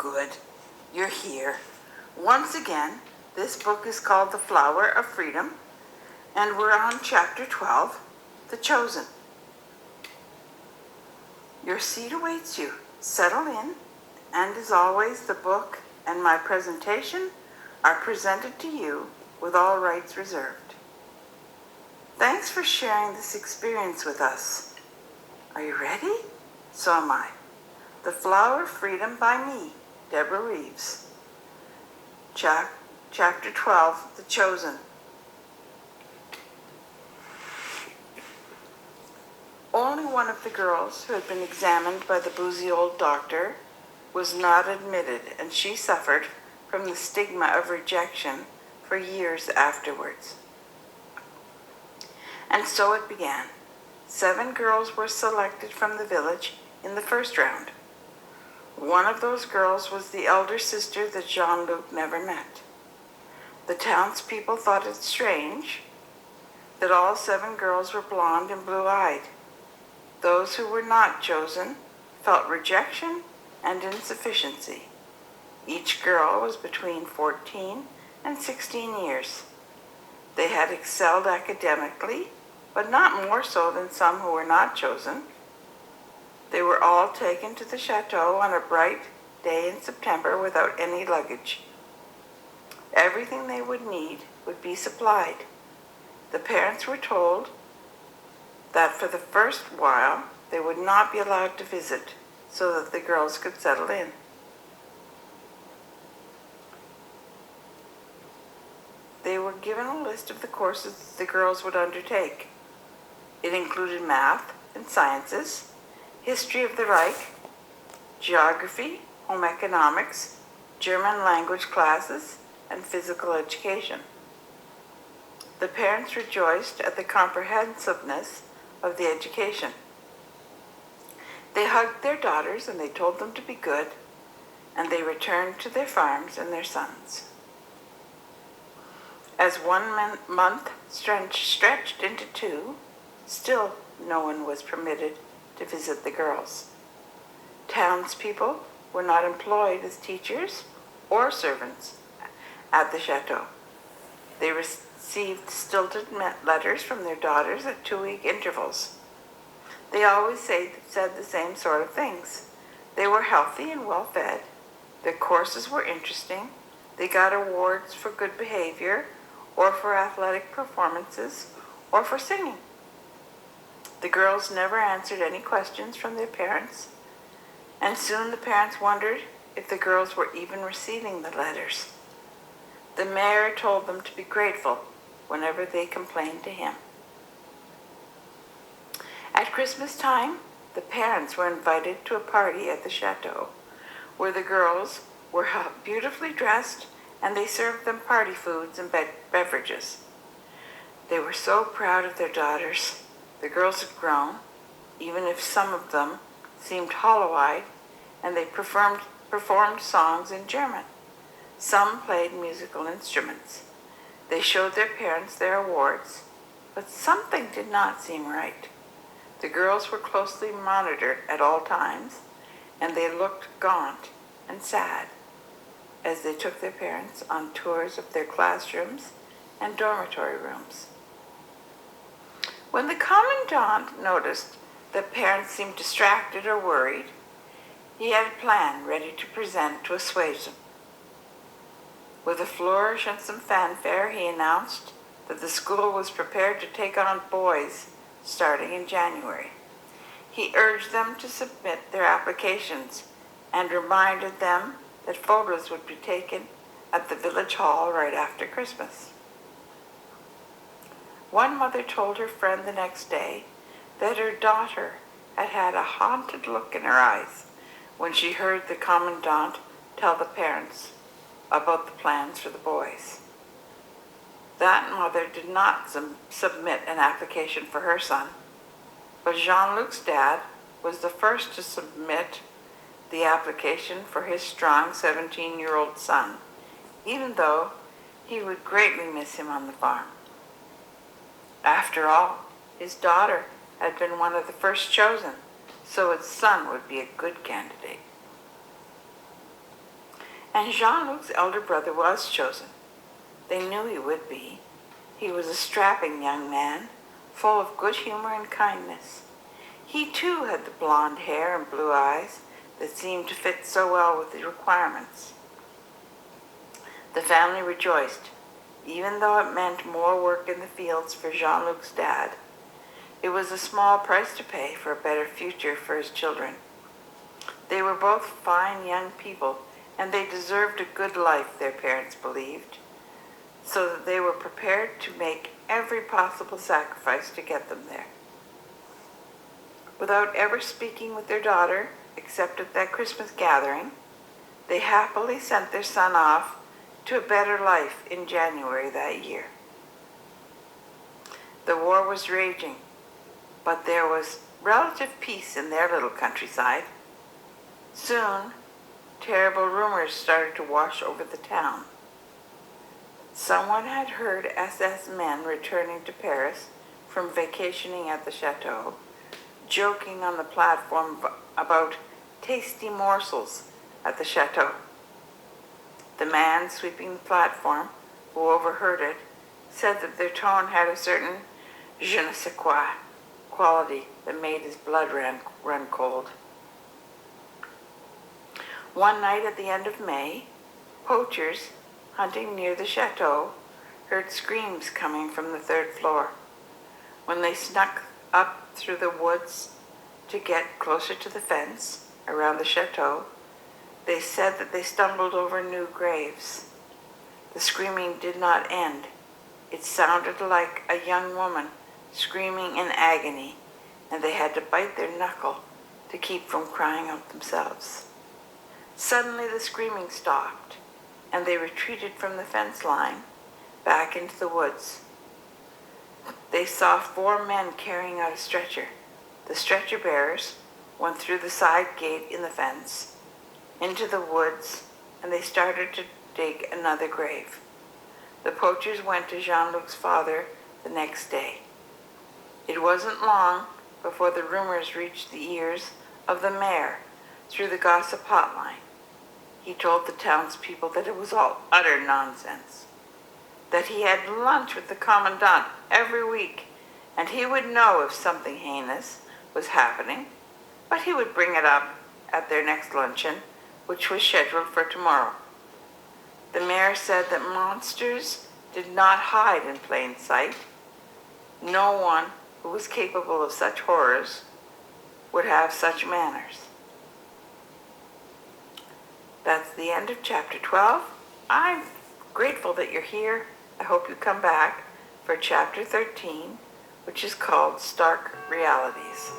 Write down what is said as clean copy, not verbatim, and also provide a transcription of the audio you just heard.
good. You're here. Once again, this book is called The Flower of Freedom, and we're on chapter 12, The Chosen. Your seat awaits you. Settle in, and as always, the book and my presentation are presented to you with all rights reserved. Thanks for sharing this experience with us. Are you ready? So am I. The Flower of Freedom by me, Deborah Reeves. Chapter 12, The Chosen. Only one of the girls who had been examined by the boozy old doctor was not admitted, and she suffered from the stigma of rejection for years afterwards. And so it began. 7 girls were selected from the village in the first round. One of those girls was the elder sister that Jean-Luc never met. The townspeople thought it strange that all 7 girls were blonde and blue-eyed. Those who were not chosen felt rejection and insufficiency. Each girl was between 14 and 16 years. They had excelled academically, but not more so than some who were not chosen. They were all taken to the chateau on a bright day in September without any luggage. Everything they would need would be supplied. The parents were told that for the first while they would not be allowed to visit so that the girls could settle in. They were given a list of the courses the girls would undertake. It included math and sciences, history of the Reich, geography, home economics, German language classes, and physical education. The parents rejoiced at the comprehensiveness of the education. They hugged their daughters and they told them to be good, and they returned to their farms and their sons. As 1 month stretched into 2, still no one was permitted to visit the girls. Townspeople were not employed as teachers or servants at the chateau. They received stilted letters from their daughters at 2-week intervals. They always said the same sort of things. They were healthy and well-fed. Their courses were interesting. They got awards for good behavior, or for athletic performances, or for singing. The girls never answered any questions from their parents, and soon the parents wondered if the girls were even receiving the letters. The mayor told them to be grateful whenever they complained to him. At Christmas time, the parents were invited to a party at the chateau, where the girls were beautifully dressed and they served them party foods and beverages. They were so proud of their daughters. The girls had grown, even if some of them seemed hollow-eyed, and they performed songs in German. Some played musical instruments. They showed their parents their awards, but something did not seem right. The girls were closely monitored at all times, and they looked gaunt and sad as they took their parents on tours of their classrooms and dormitory rooms. When the commandant noticed that parents seemed distracted or worried, he had a plan ready to present to assuage them. With a flourish and some fanfare, he announced that the school was prepared to take on boys starting in January. He urged them to submit their applications and reminded them that photos would be taken at the village hall right after Christmas. One mother told her friend the next day that her daughter had had a haunted look in her eyes when she heard the commandant tell the parents about the plans for the boys. That mother did not submit an application for her son, but Jean-Luc's dad was the first to submit the application for his strong 17-year-old son, even though he would greatly miss him on the farm. After all, his daughter had been one of the first chosen, so his son would be a good candidate. And Jean-Luc's elder brother was chosen. They knew he would be. He was a strapping young man, full of good humor and kindness. He too had the blonde hair and blue eyes that seemed to fit so well with the requirements. The family rejoiced, even though it meant more work in the fields for Jean-Luc's dad. It was a small price to pay for a better future for his children. They were both fine young people, and they deserved a good life, their parents believed, so that they were prepared to make every possible sacrifice to get them there. Without ever speaking with their daughter, except at that Christmas gathering, they happily sent their son off to a better life in January that year. The war was raging, but there was relative peace in their little countryside. Soon, terrible rumors started to wash over the town. Someone had heard SS men returning to Paris from vacationing at the chateau, joking on the platform about tasty morsels at the chateau. The man sweeping the platform, who overheard it, said that their tone had a certain je ne sais quoi quality that made his blood run cold. One night at the end of May, poachers hunting near the chateau heard screams coming from the third floor. When they snuck up through the woods to get closer to the fence around the chateau, they said that they stumbled over new graves. The screaming did not end. It sounded like a young woman screaming in agony, and they had to bite their knuckle to keep from crying out themselves. Suddenly the screaming stopped, and they retreated from the fence line back into the woods. They saw 4 men carrying out a stretcher. The stretcher bearers went through the side gate in the fence into the woods, and they started to dig another grave. The poachers went to Jean-Luc's father the next day. It wasn't long before the rumors reached the ears of the mayor through the gossip hotline. He told the townspeople that it was all utter nonsense, that he had lunch with the commandant every week, and he would know if something heinous was happening, but he would bring it up at their next luncheon, which was scheduled for tomorrow. The mayor said that monsters did not hide in plain sight. No one who was capable of such horrors would have such manners. That's the end of chapter 12. I'm grateful that you're here. I hope you come back for chapter 13, which is called Stark Realities.